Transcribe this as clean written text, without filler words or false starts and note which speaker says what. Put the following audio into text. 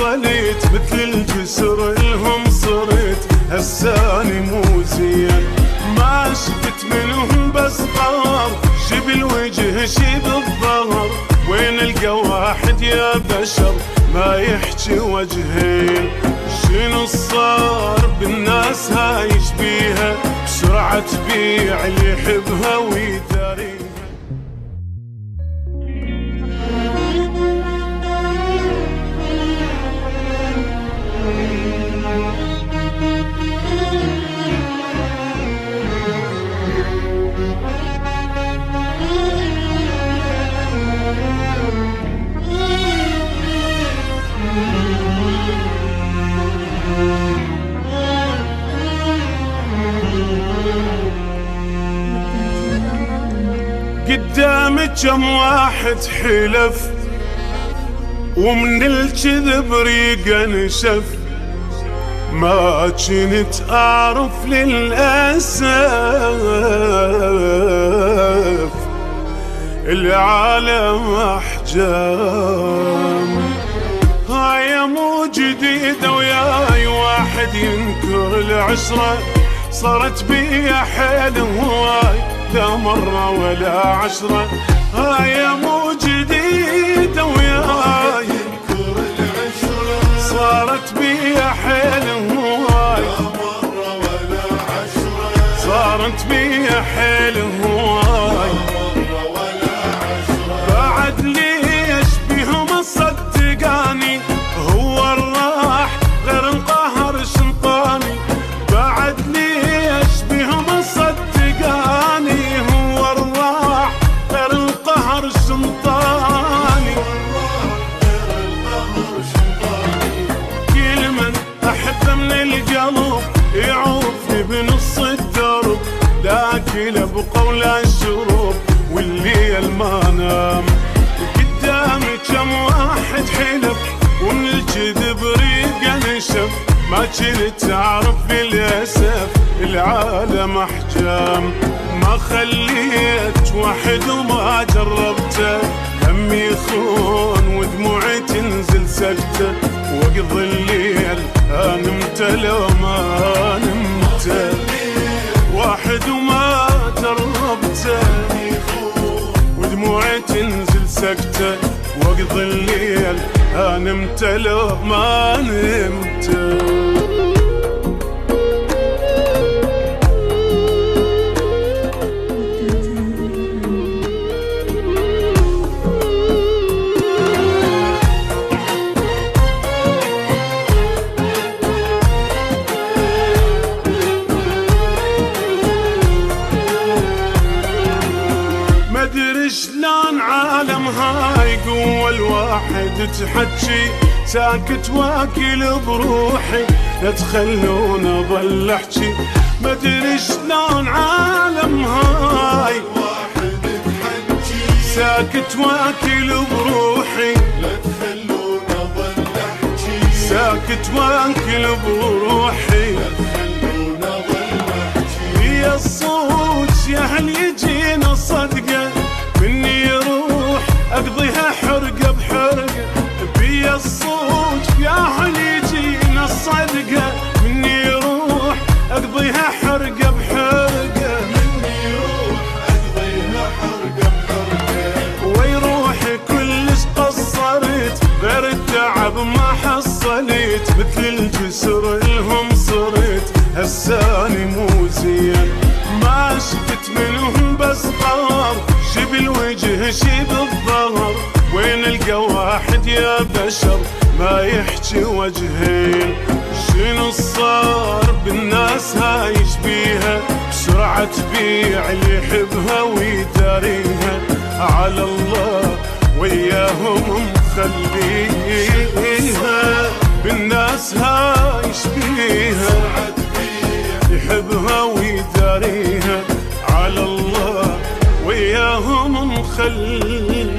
Speaker 1: حصلت مثل الجسر الهم صرت هساني مو زين. ما شفت منهم بس قهر شبل وجه شبل الظهر. وين القى واحد يا بشر ما يحكي وجهين؟ شنو صار بالناس هاي يشبيها بسرعة تبيع اللي يحبها ويداريها. قدامك كم واحد حلف ومن الكذب ريقه نشف. ما كنت اعرف للاسف العالم احجام. هاي مو جديده وياي واحد ينكر العشره. صارت بيا حيل هواي لا مرة ولا عشرة. هاي مو جديدة وياي ينكر العشرة. صارت بيا حيل هواي لا مرة ولا عشرة. صارت بيا حيل هواي لا مرة ولا عشرة. بعد ليش بيهم صدقاني هو الراح غير انقهر شنطاني. بعد ليش بيهم صدقاني هو الراح غير القهر شنطاني. كل من احبه من القلب يعوفني بنص الدرب. لا كلب وقولا الشروب والليل ما نام. قدامي كم واحد حلف ومن الكذب ريقه نشف. ما كنت اعرف للاسف العالم احجام. ما خليت واحد وما جربته. همي يخون ودموعي تنزل سكته. واقضي الليل نمت لو ما نمت. واحد وما جربته ودموعي تنزل سكته. واقضي الليل نمت لو ما نمت. مدري شلون عالم هاي قوة الواحد تحكي. ساكت واكل بروحي لا تخلون اظل احكي. مدري شلون عالم هاي واحد تحكي. ساكت واكل بروحي لا تخلون اظل احكي. ساكت واكل بروحي لا تخلون اظل احكي. يا الصوت يا هل يجينا صدقه مني يروح اقضيها حرقه بحرقه. بيا الصوت يا هل يجينا الصدقه مني يروح اقضيها حرقه بحرقه. مني يروح اقضيها حرقه بحرقه. ويروحي كلش قصرت غير التعب ما حصلت. مثل الجسر الهم صرت هساني مو زين. ما شفت منهم بس قهر شبل وجه شبل الظهر. وين القى واحد يا بشر ما يحكي وجهين؟ شنو صار بالناس هاي يشبيها بسرعة تبيع اللي يحبها ويداريها؟ على الله وياهم مخليها بالناس هاي يشبيها يحبها ويداريها. على الله وياهم مخليها